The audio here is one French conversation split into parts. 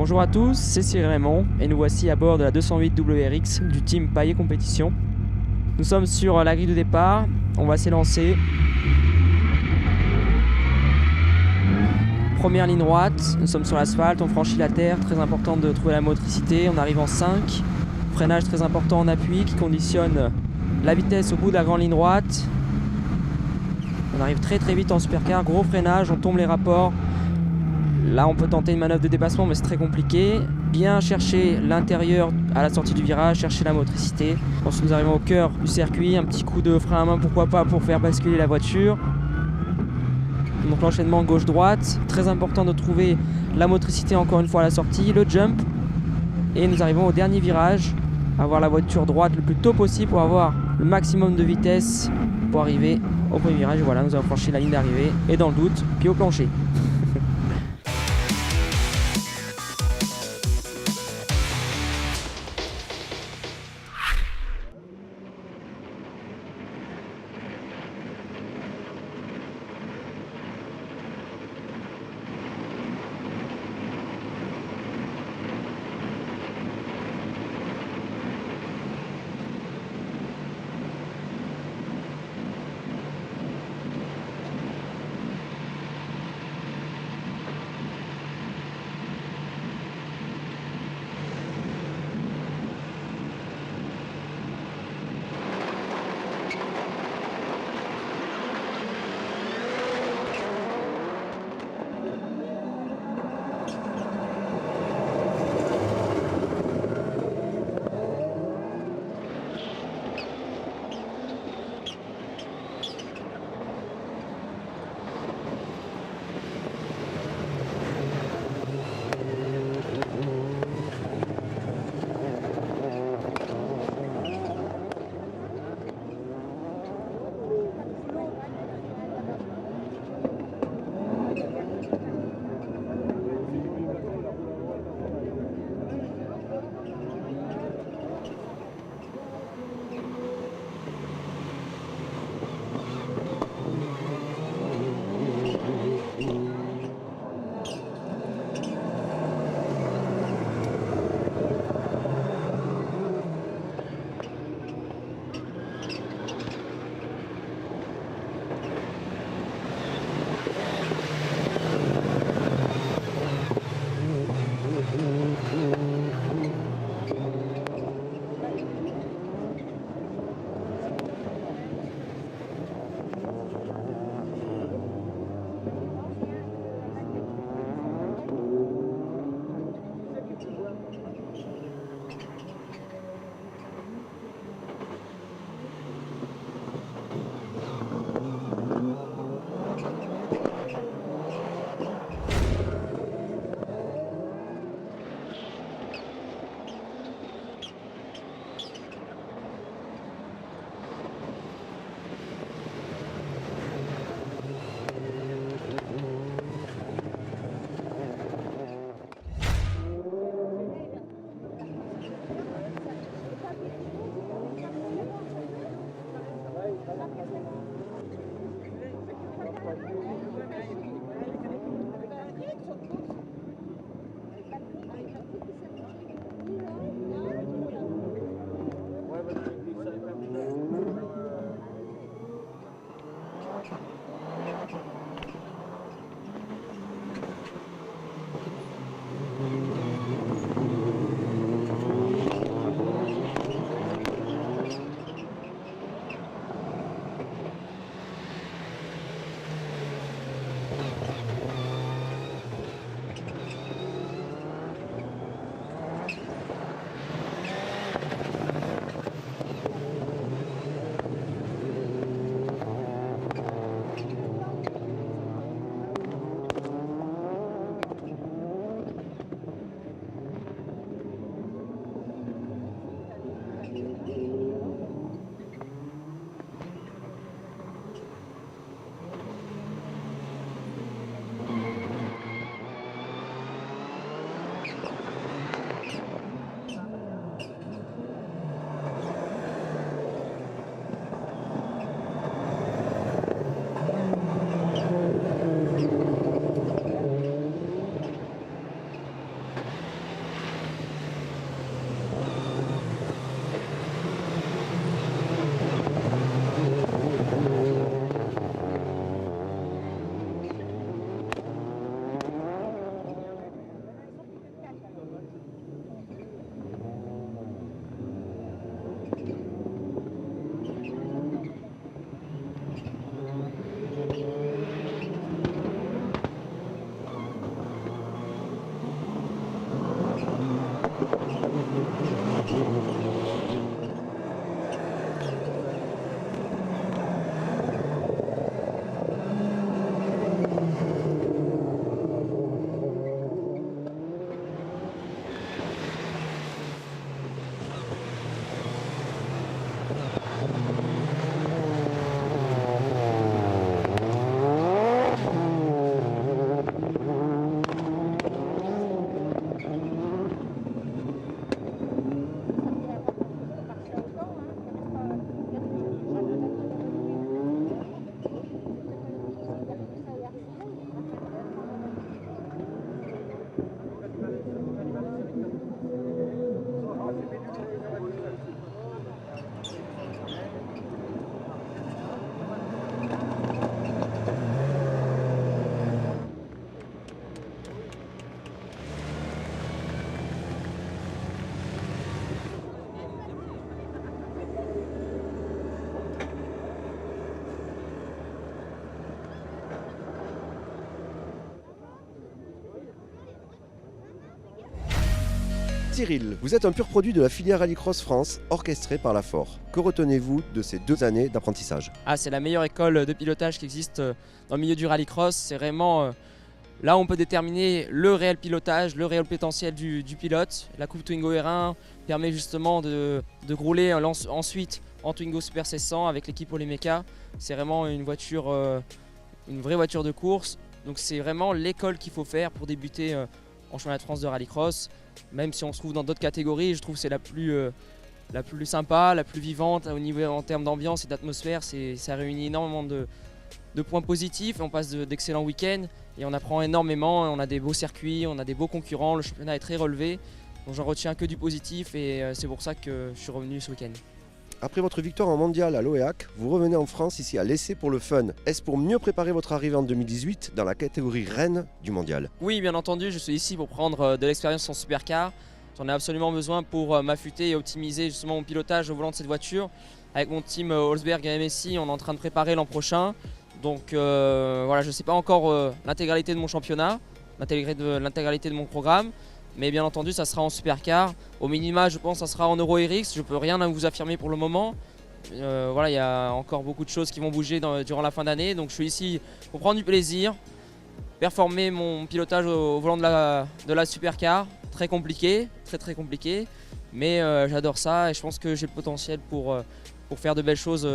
Bonjour à tous, c'est Cyril Raymond et nous voici à bord de la 208 WRX du team Paillet Compétition. Nous sommes sur la grille de départ, on va s'élancer. Première ligne droite, nous sommes sur l'asphalte, on franchit la terre, très important de trouver la motricité, on arrive en 5. Freinage très important en appui qui conditionne la vitesse au bout de la grande ligne droite. On arrive très vite en supercar, gros freinage, on tombe les rapports. Là on peut tenter une manœuvre de dépassement mais c'est très compliqué. Bien chercher l'intérieur à la sortie du virage, chercher la motricité. Ensuite nous arrivons au cœur du circuit, un petit coup de frein à main pourquoi pas pour faire basculer la voiture. Donc l'enchaînement gauche-droite, très important de trouver la motricité encore une fois à la sortie, le jump. Et nous arrivons au dernier virage, avoir la voiture droite le plus tôt possible pour avoir le maximum de vitesse pour arriver au premier virage. Et voilà, nous avons franchi la ligne d'arrivée et dans le doute, pied au plancher. Cyril, vous êtes un pur produit de la filière Rallycross France, orchestrée par la FOR. Que retenez-vous de ces 2 années d'apprentissage? C'est la meilleure école de pilotage qui existe dans le milieu du rallycross. C'est vraiment là où on peut déterminer le réel pilotage, le réel potentiel du pilote. La Coupe Twingo R1 permet justement de rouler ensuite en Twingo Super 1600 avec l'équipe Olymeka. C'est vraiment une voiture, une vraie voiture de course. Donc c'est vraiment l'école qu'il faut faire pour débuter en championnat de France de rallycross. Même si on se trouve dans d'autres catégories, je trouve que c'est la plus sympa, la plus vivante au niveau en termes d'ambiance et d'atmosphère. Ça réunit énormément de points positifs. On passe d'excellents week-ends et on apprend énormément. On a des beaux circuits, on a des beaux concurrents. Le championnat est très relevé. Donc j'en retiens que du positif et c'est pour ça que je suis revenu ce week-end. Après votre victoire en mondial à l'OEAC, vous revenez en France ici à l'essai pour le fun. Est-ce pour mieux préparer votre arrivée en 2018 dans la catégorie reine du mondial? Oui, bien entendu, je suis ici pour prendre de l'expérience en supercar. J'en ai absolument besoin pour m'affûter et optimiser justement mon pilotage au volant de cette voiture. Avec mon team Holzberg et MSI, on est en train de préparer l'an prochain. Donc voilà, je ne sais pas encore l'intégralité de mon championnat, l'intégralité de mon programme. Mais bien entendu, ça sera en supercar. Au minima, je pense que ça sera en Euro RX. Je ne peux rien vous affirmer pour le moment. Voilà, il y a encore beaucoup de choses qui vont bouger durant la fin d'année. Donc je suis ici pour prendre du plaisir, performer mon pilotage au volant de la supercar. Très compliqué, très compliqué. Mais j'adore ça et je pense que j'ai le potentiel pour faire de belles choses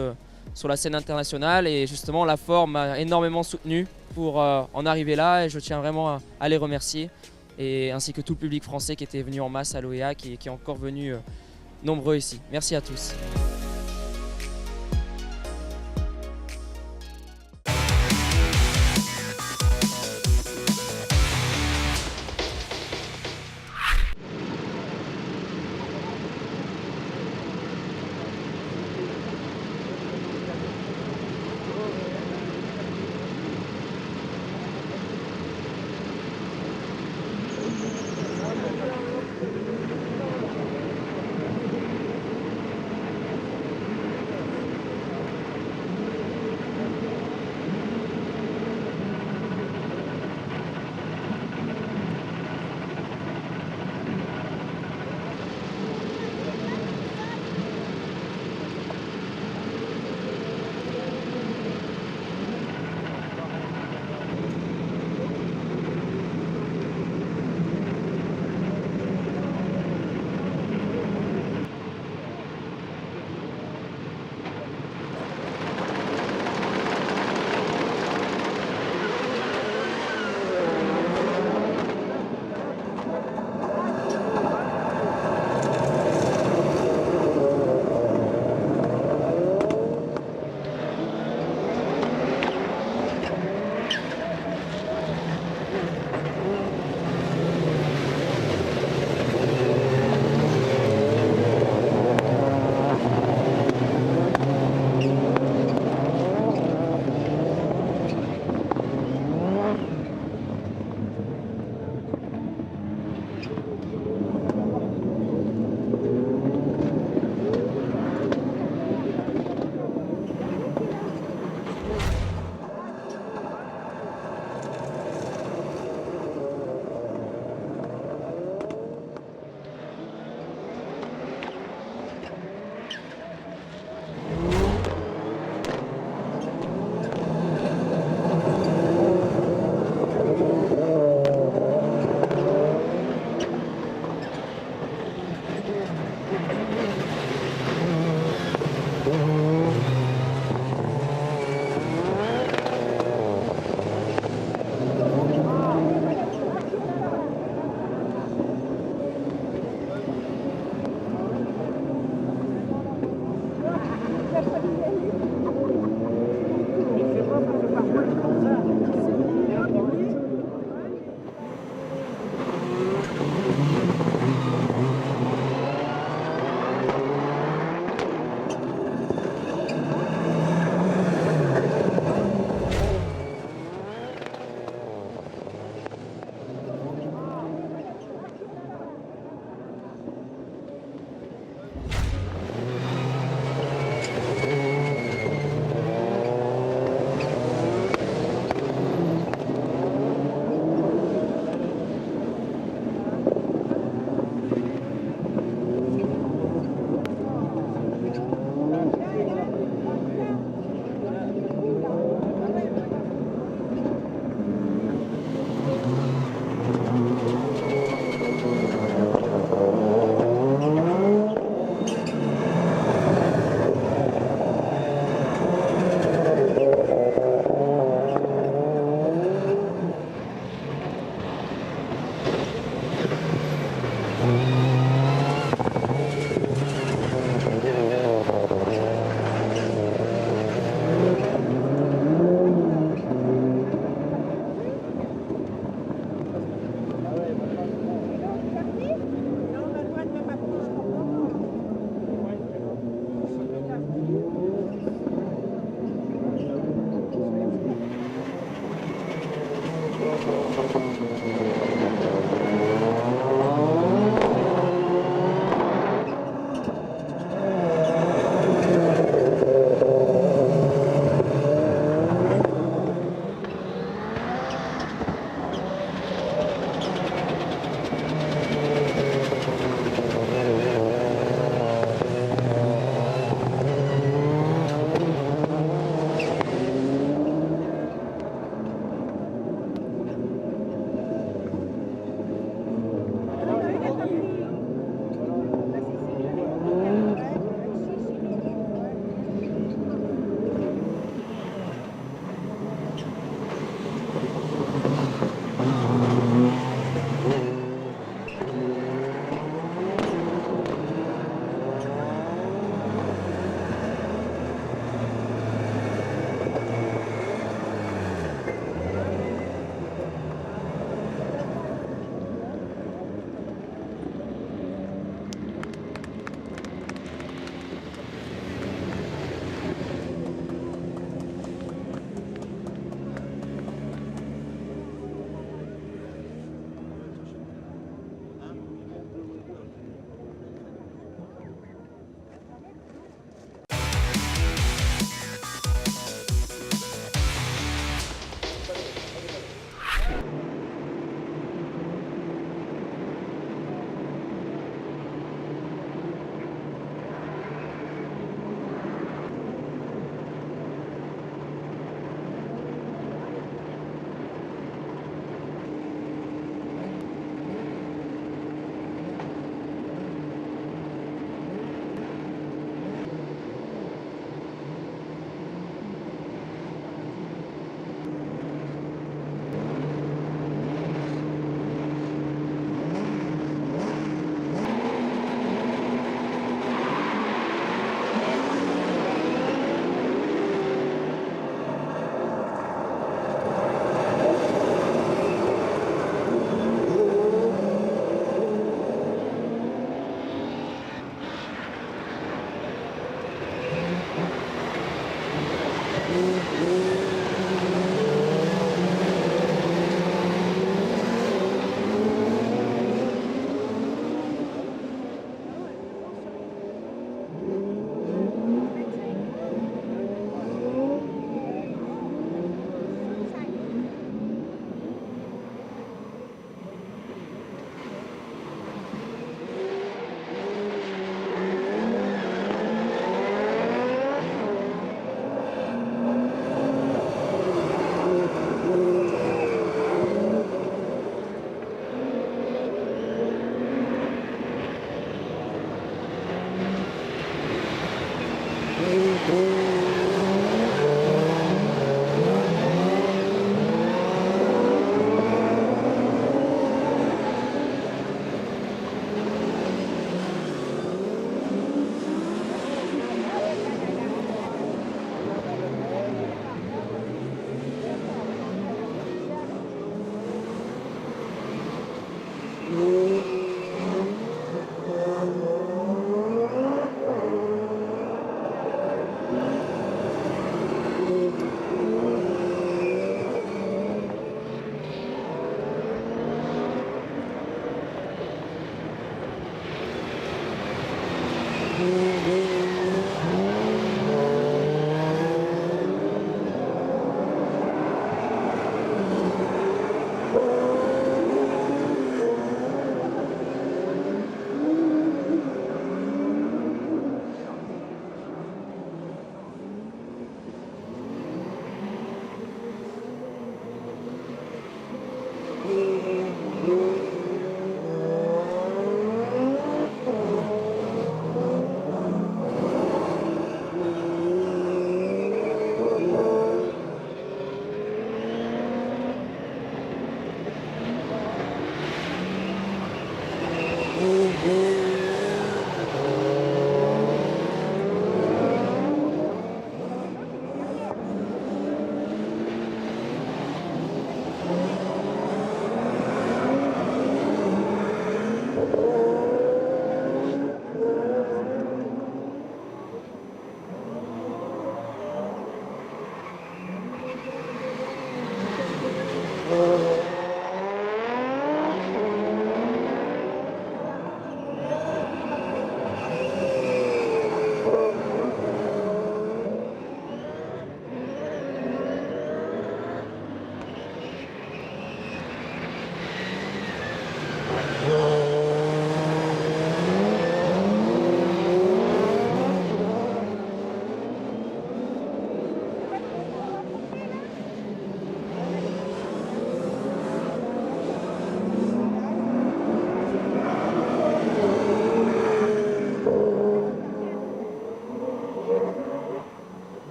sur la scène internationale. Et justement, la FOR m'a énormément soutenu pour en arriver là. Et je tiens vraiment à les remercier. Et ainsi que tout le public français qui était venu en masse à l'OEAC et qui est encore venu nombreux ici. Merci à tous.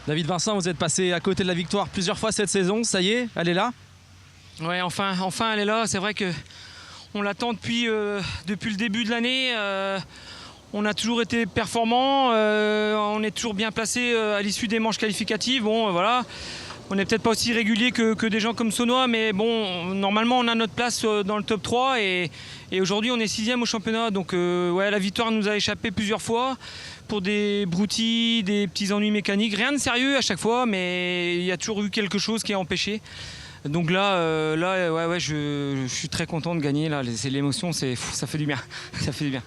David Vincent, vous êtes passé à côté de la victoire plusieurs fois cette saison, ça y est, elle est là? Ouais, enfin elle est là. C'est vrai que on l'attend depuis le début de l'année. On a toujours été performants, on est toujours bien placé à l'issue des manches qualificatives. Bon, voilà. On n'est peut-être pas aussi régulier que des gens comme Saunois, mais bon, normalement on a notre place dans le top 3 et aujourd'hui on est 6e au championnat. Donc ouais, la victoire nous a échappé plusieurs fois pour des broutilles, des petits ennuis mécaniques. Rien de sérieux à chaque fois, mais il y a toujours eu quelque chose qui a empêché. Donc là, ouais, je suis très content de gagner. Là, c'est l'émotion, ça fait du bien. Ça fait du bien.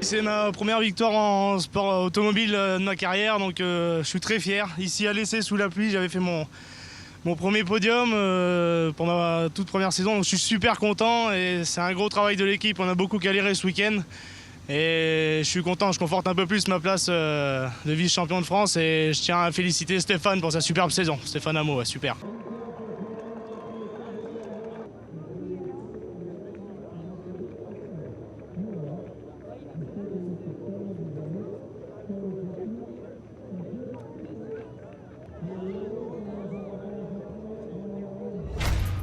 C'est ma première victoire en sport automobile de ma carrière, donc je suis très fier. Ici à l'essai sous la pluie, j'avais fait mon premier podium pour ma toute première saison, donc je suis super content et c'est un gros travail de l'équipe. On a beaucoup galéré ce week-end et je suis content, je conforte un peu plus ma place de vice-champion de France et je tiens à féliciter Stéphane pour sa superbe saison. Stéphane Amo, ouais, super.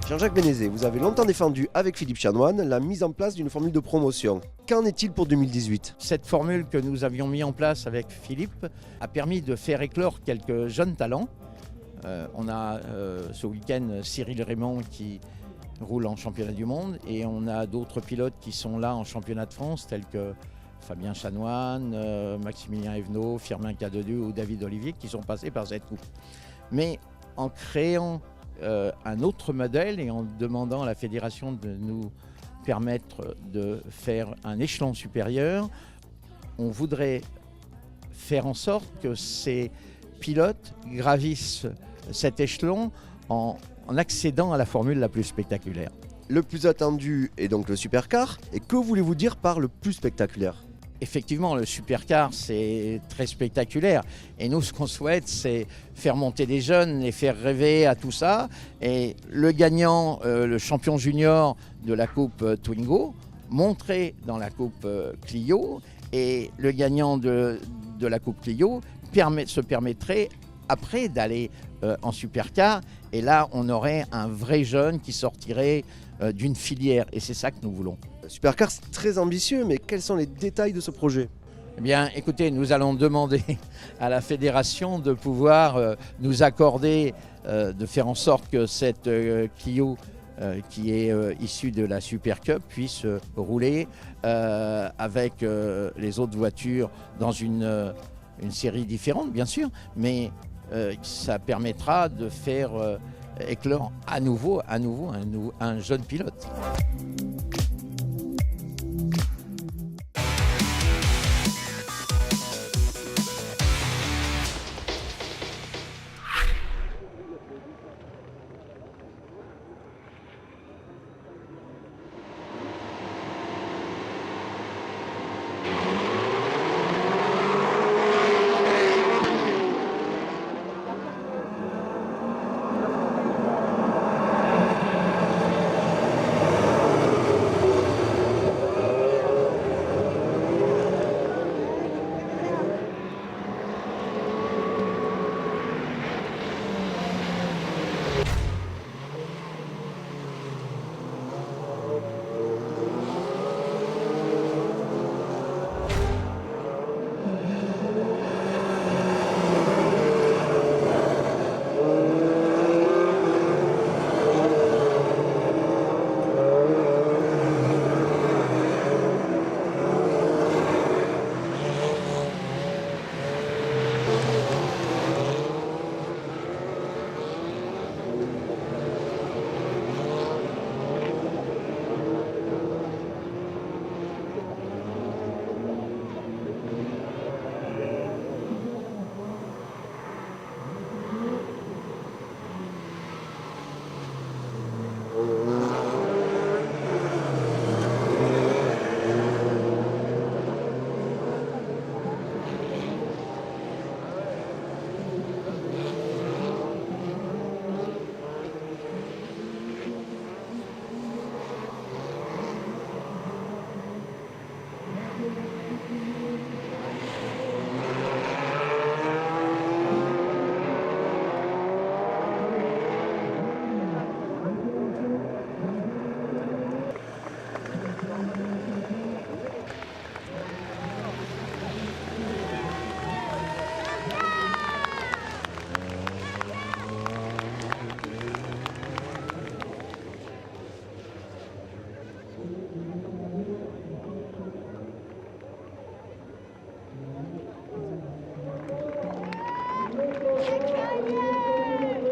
Jean-Jacques Bénézé, vous avez longtemps défendu avec Philippe Chanoine la mise en place d'une formule de promotion. Qu'en est-il pour 2018 ? Cette formule que nous avions mis en place avec Philippe a permis de faire éclore quelques jeunes talents. On a ce week-end Cyril Raymond qui roule en championnat du monde et on a d'autres pilotes qui sont là en championnat de France tels que Fabien Chanoine, Maximilien Evenot, Firmin Cadedu ou David Olivier qui sont passés par cette coupe. Mais en créant un autre modèle et en demandant à la fédération de nous permettre de faire un échelon supérieur, on voudrait faire en sorte que ces pilotes gravissent cet échelon en accédant à la formule la plus spectaculaire. Le plus attendu est donc le supercar. Et que voulez-vous dire par le plus spectaculaire ? Effectivement, le supercar, c'est très spectaculaire. Et nous, ce qu'on souhaite, c'est faire monter des jeunes, les faire rêver à tout ça. Et le gagnant, le champion junior de la Coupe Twingo, monter dans la Coupe Clio. Et le gagnant de la Coupe Clio se permettrait après d'aller en supercar. Et là, on aurait un vrai jeune qui sortirait d'une filière. Et c'est ça que nous voulons. Supercar, c'est très ambitieux, mais quels sont les détails de ce projet ? Eh bien, écoutez, nous allons demander à la fédération de pouvoir nous accorder, de faire en sorte que cette Clio qui est issue de la Super Cup puisse rouler avec les autres voitures dans une série différente, bien sûr, mais ça permettra de faire éclore à nouveau un jeune pilote.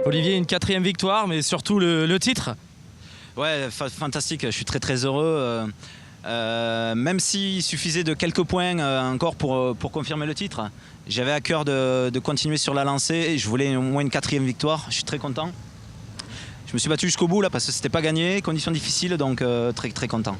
Olivier, une 4e victoire, mais surtout le titre. Ouais, fantastique, je suis très heureux. Même s'il suffisait de quelques points encore pour confirmer le titre, j'avais à cœur de continuer sur la lancée. Je voulais au moins une 4e victoire. Je suis très content. Je me suis battu jusqu'au bout là parce que c'était pas gagné, conditions difficiles, donc très très content.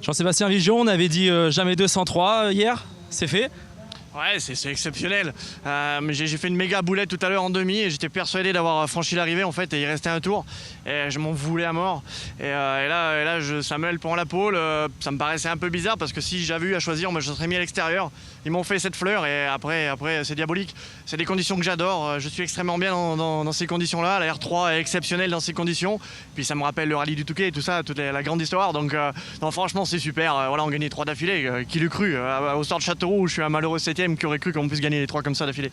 Jean-Sébastien Vigeon, on avait dit jamais 203 hier, c'est fait. Ouais, c'est exceptionnel. J'ai fait une méga boulette tout à l'heure en demi et j'étais persuadé d'avoir franchi l'arrivée en fait et il restait un tour et je m'en voulais à mort. Et là ça me pour la pôle, ça me paraissait un peu bizarre parce que si j'avais eu à choisir, moi, je serais mis à l'extérieur. Ils m'ont fait cette fleur et après c'est diabolique. C'est des conditions que j'adore. Je suis extrêmement bien dans ces conditions-là. La R3 est exceptionnelle dans ces conditions. Puis ça me rappelle le rallye du Touquet et tout ça, toute la grande histoire. Donc non, franchement c'est super. Voilà, on gagnait 3 d'affilée. Qui l'eût cru au start de Châteauroux où je suis un malheureux 7e qui aurait cru qu'on puisse gagner les 3 comme ça d'affilée.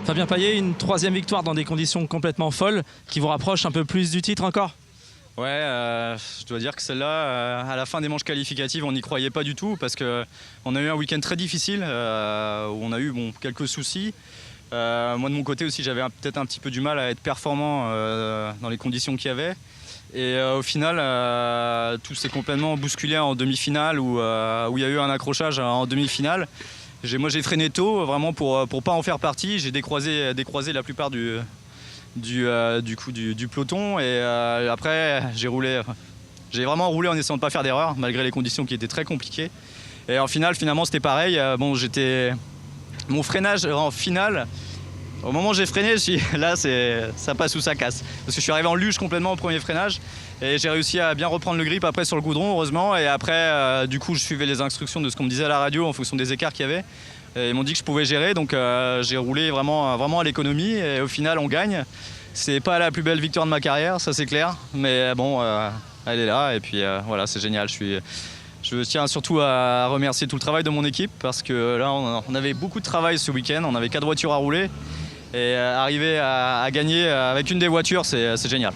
Fabien Payet, une 3e victoire dans des conditions complètement folles qui vous rapproche un peu plus du titre encore? Ouais, je dois dire que celle-là, à la fin des manches qualificatives, on n'y croyait pas du tout parce qu'on a eu un week-end très difficile où on a eu quelques soucis. Moi de mon côté aussi, j'avais peut-être un petit peu du mal à être performant dans les conditions qu'il y avait. Et au final, tout s'est complètement bousculé en demi-finale où il y a eu un accrochage en demi-finale. Moi j'ai freiné tôt, vraiment pour pas en faire partie. J'ai décroisé la plupart du peloton et après j'ai vraiment roulé en essayant de ne pas faire d'erreur malgré les conditions qui étaient très compliquées. Et en finale, finalement c'était pareil. Mon freinage en finale, au moment où j'ai freiné, là ça passe ou ça casse. Parce que je suis arrivé en luge complètement au premier freinage et j'ai réussi à bien reprendre le grip après sur le goudron heureusement. Et après du coup je suivais les instructions de ce qu'on me disait à la radio en fonction des écarts qu'il y avait. Et ils m'ont dit que je pouvais gérer, donc j'ai roulé vraiment à l'économie et au final on gagne. C'est pas la plus belle victoire de ma carrière, ça c'est clair, mais bon, elle est là et puis voilà, c'est génial. Je tiens surtout à remercier tout le travail de mon équipe parce que là on avait beaucoup de travail ce week-end, on avait 4 voitures à rouler et arriver à gagner avec une des voitures, c'est génial.